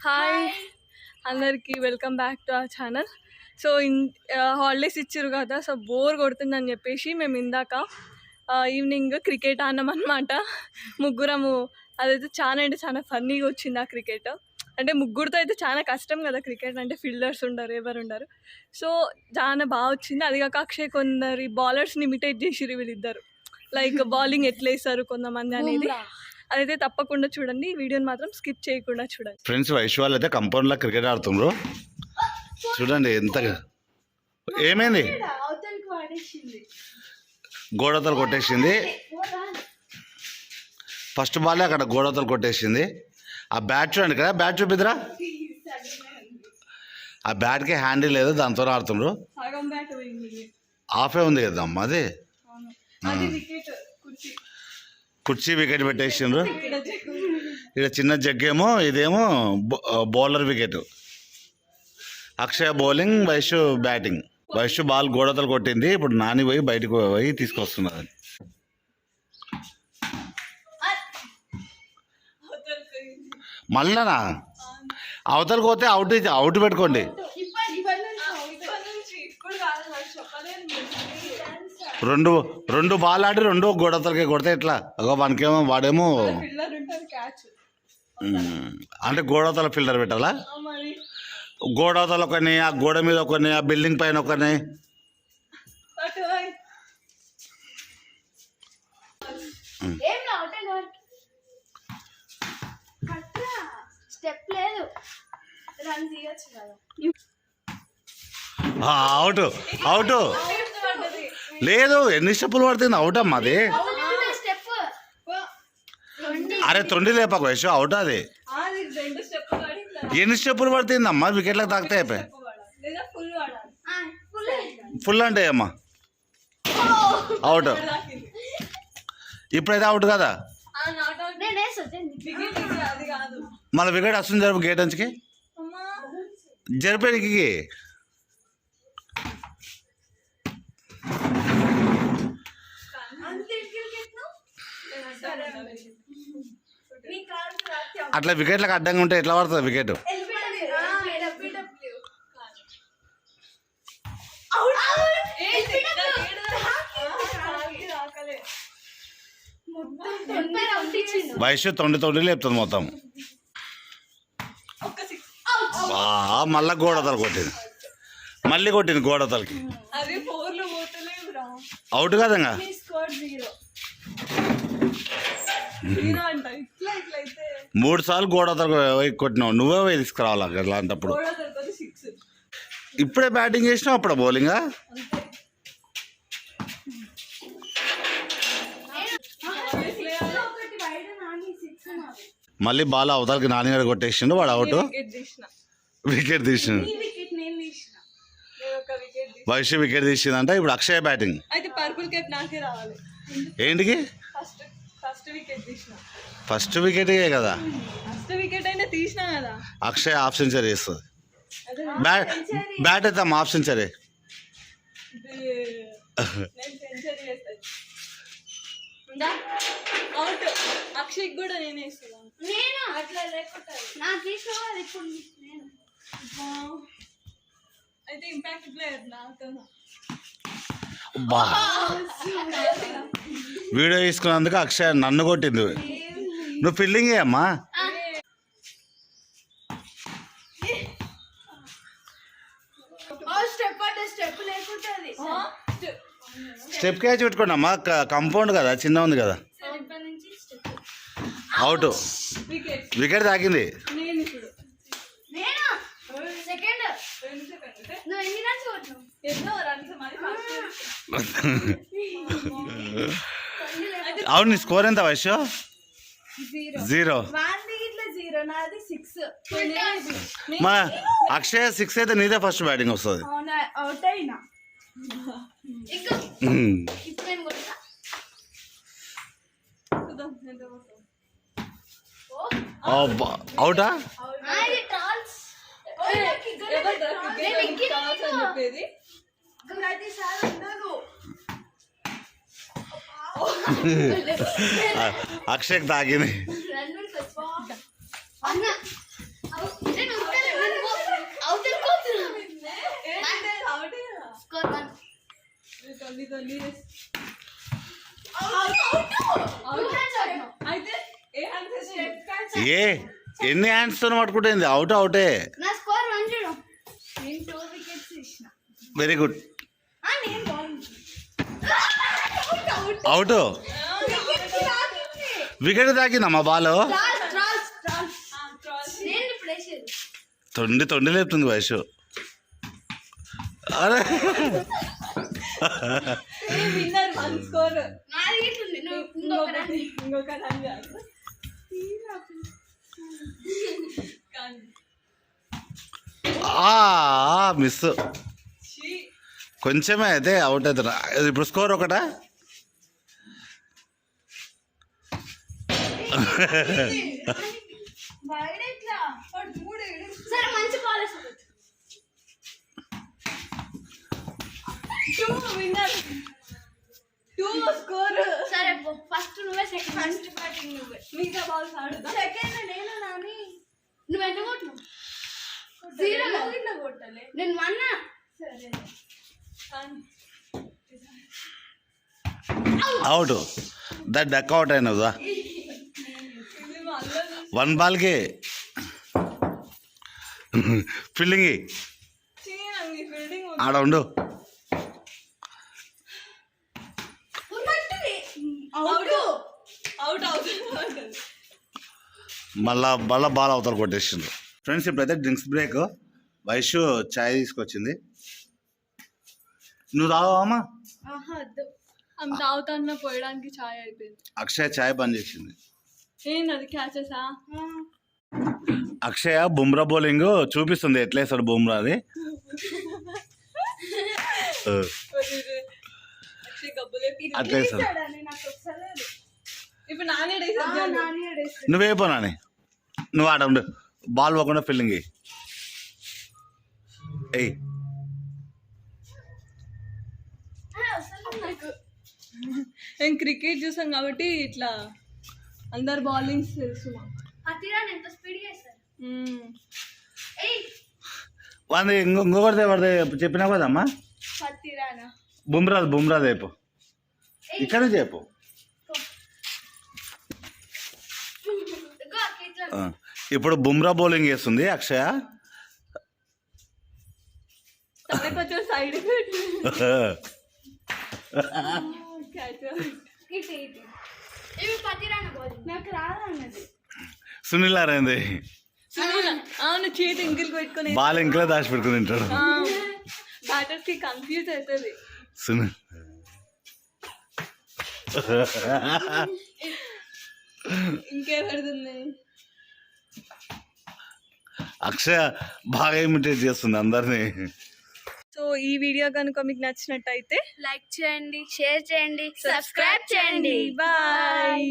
Hi అందరికి welcome back to our channel. So holidays ఇచ్చారు కదా, సో బోర్ కొడుతుందని చెప్పేసి మేము ఇందాక ఈవినింగ్ క్రికెట్ ఆడినాం అనమాట. ముగ్గురము. అదైతే చాలా అంటే చాలా ఫన్నీగా వచ్చింది ఆ క్రికెట్. అంటే ముగ్గురితో అయితే చాలా కష్టం కదా క్రికెట్ అంటే, ఫీల్డర్స్ ఉండరు, ఎవరు ఉండరు. సో చాలా బాగా వచ్చింది. అది కాక అక్షయ్ కొందరి బౌలర్స్ని ఇమిటేట్ చేసిరు వీళ్ళిద్దరు, లైక్ బౌలింగ్ ఎట్లా వేస్తారు కొంతమంది అనేది. అదైతే తప్పకుండా చూడండి, వీడియోని మాత్రం స్కిప్ చేయకుండా చూడండి. ఫ్రెండ్స్, వైశ్వ వాళ్ళు అయితే కంపౌండ్లో క్రికెట్ ఆడుతున్నారు. చూడండి ఎంతగా ఏమైంది, గోడతలు కొట్టేసింది. ఫస్ట్ బాల్ అక్కడ గోడతలు కొట్టేసింది. ఆ బ్యాట్ చూడండి కదా, బ్యాట్ చూపిద్దిరా. ఆ బ్యాట్కి హ్యాండిల్ లేదు, దాంతో ఆడుతున్నారు. హాఫే ఉంది కదా అమ్మ అది. కుర్చీ వికెట్ పెట్టేసిండ్రు. ఇక్కడ చిన్న జగ్గేమో, ఇదేమో బౌలర్ వికెట్. అక్షయ బౌలింగ్, వైశ్వ బ్యాటింగ్. వైశ్వ బాల్ గోడతలు కొట్టింది. ఇప్పుడు నాని పోయి బయటకు పోయి తీసుకొస్తున్నారు. మళ్ళా అవతలకి పోతే అవుట్ పెట్టుకోండి. రెండు బాల్ ఆడి రెండు గోడతలకి కొడితే ఎట్లా? వానికేమో వాడేమో అంటే గోడవతల ఫిల్టర్ పెట్టాలా? గోడవతల ఒకని, ఆ గోడ మీద ఒకని, ఆ బిల్డింగ్ పైన ఒకని. అవుట్ అవుట్ లేదు, ఎన్ని స్టెప్పులు పడుతుంది? అవుట్ అమ్మా అది. అరే తొండి లేపక వయసు, అవుట్ అది. ఎన్ని స్టెప్పులు పడుతుంది అమ్మా? వికెట్లకు తాకితే అయిపోయి. ఫుల్ అంటే అమ్మా అవుట్. ఇప్పుడైతే అవుట్ కదా. మళ్ళీ వికెట్ వస్తుంది జరుపు, గేట్ అంచుకి జరిపేకి. అట్లా వికెట్లకు అడ్డంగా ఉంటే ఎట్లా పడుతుంది వికెట్? వయసు తొండి లేపుతుంది మొత్తం. మళ్ళా గోడతలు కొట్టింది, మళ్ళీ కొట్టింది గోడతలకి. అవుట్ కదంగా. 3 సార్లు గోడతలకు కొట్టినావు, నువ్వే పోయి తీసుకురావాలి అలాంటప్పుడు. ఇప్పుడే బ్యాటింగ్ చేసినావు, అప్పుడు బౌలింగా. మళ్ళీ బాల్ అవతలకి నాన్నగారు కొట్టేసిండు, వాడు అవుట్. వికెట్ తీసిండు, వైశ్య వికెట్ తీసిందంట. ఇప్పుడు అక్షయ బ్యాటింగ్. ఏంటికి ఫస్ట్ వికెట్ కదా, అక్షయ్ హాఫ్ సెంచరీ చేస్తుంది. బ్యాట్ అయితే హాఫ్ సెంచరీ. అక్షయ్ కూడా అయితే ఇంపాక్ట్ ప్లేయర్ నాతో. వీడియో తీసుకున్నందుకు అక్షయ్ నన్ను కొట్టింది. నువ్వు ఫీల్డింగ్ అమ్మా. స్టెప్ క్యాచ్ పెట్టుకోండి అమ్మా, కంపౌండ్ కదా, చిన్న ఉంది కదా. అవుట్, వికెట్ తాకింది. అవును, నీ స్కోర్ ఎంత వయసు? 0. మా అక్షయ్ 6 అయితే నీదే ఫస్ట్ బ్యాటింగ్ వస్తుంది. అవుటా? అక్షయ్ తాగింది. తొండి అయితే ఏ హ్యాండ్స్ ఏ ఎన్ని హ్యాండ్స్ తో పట్టుకుంటుంది? అవుట్ అవుటే. నా స్కోర్ 1 చూడు. నేను 2 వికెట్స్ తీసిన. Very good. నేను బౌలింగ్. అవుట్. వికెట్ తాకిందమ్మా బాల్. నేను ఇప్పుడు వేసేది. తొండి లేపుతుంది వయసు. అరే విన్నర్ 1 స్కోర్. నాది ఇట్లుంది. నువ్వు ఇంకొక రన్ కాదు. మిస్ కొంచెమే అయితే అవుట్ అవుతున్నా. ఇప్పుడు స్కోర్ ఒకటా? సరే మంచి బాల్ వేసాడు. Winner 2 score. సరే ఫస్ట్ నువ్వే, సెకండ్ ఫస్ట్ బ్యాటింగ్ నువ్వే. మిగతా బాల్స్ ఆడుదా? సెకండ్ నేను నాని. నువ్వు ఎంత కొట్టినావు? 0 ఇట్లా కొట్టాలి. నేను 1. సరే అవుట్. దట్ డక్ అవుట్ అయినదా? 1 బాల్కి ఫీల్డింగ్ ఆడ ఉండు. మళ్ళా బాల్ అవతల కొట్టేసిండ్రు. ఫ్రెండ్స్ ఇప్పుడైతే డ్రింక్స్ బ్రేక్. వైషు చాయ్ తీసుకొచ్చింది. నువ్వు తాగావమ్మా? ఆమె తాగుతాన్న పోయడానికి చాయ్ అయిపోయింది. అక్షయ చాయ్ బంద్ చేసింది. ఏంది అది క్యాచెసా? అక్షయ బుమ్రా బౌలింగ్ చూపిస్తుంది ఎట్లేస్తాడు బుమ్రా అది. అట్లేస్తాడు. ఇప్పుడు నాని నువ్వేపో నాని. నువ్వు ఆడ ఉండు. బాల్ పోకుండా ఫీల్డింగ్ ఎయ్. నేను క్రికెట్ చూసాం కాబట్టి ఇట్లా అందరు బౌలింగ్స్ తెలుసు. ఎంత స్పీడ్ చేస్తారు. వాళ్ళది ఇంకొకటి ఎవరిది చెప్పినా కదమ్మా? బుమ్రా రేపు ఇక్కడ చెప్పు. ఇప్పుడు బుమ్రా బౌలింగ్ చేస్తుంది అక్షయ. కొంచెం సైడ్ సునీల్ అరైంది. అవును, చేతి ఇంకిల్ పెట్టుకుని బాల్ ఇంకలే దాచి పెట్టుకుని తింటాడు. బ్యాటర్స్ కి కన్ఫ్యూజ్ అవుతుంది. సునీల్ ఇంకే పడుతుంది. అక్షయ బాగా ఇమిటేట్ చేస్తుంది అందరినీ. సో ఈ వీడియో కనుక మీకు నచ్చినట్టయితే లైక్ చేయండి, షేర్ చేయండి, సబ్స్క్రైబ్ చేయండి. బాయ్.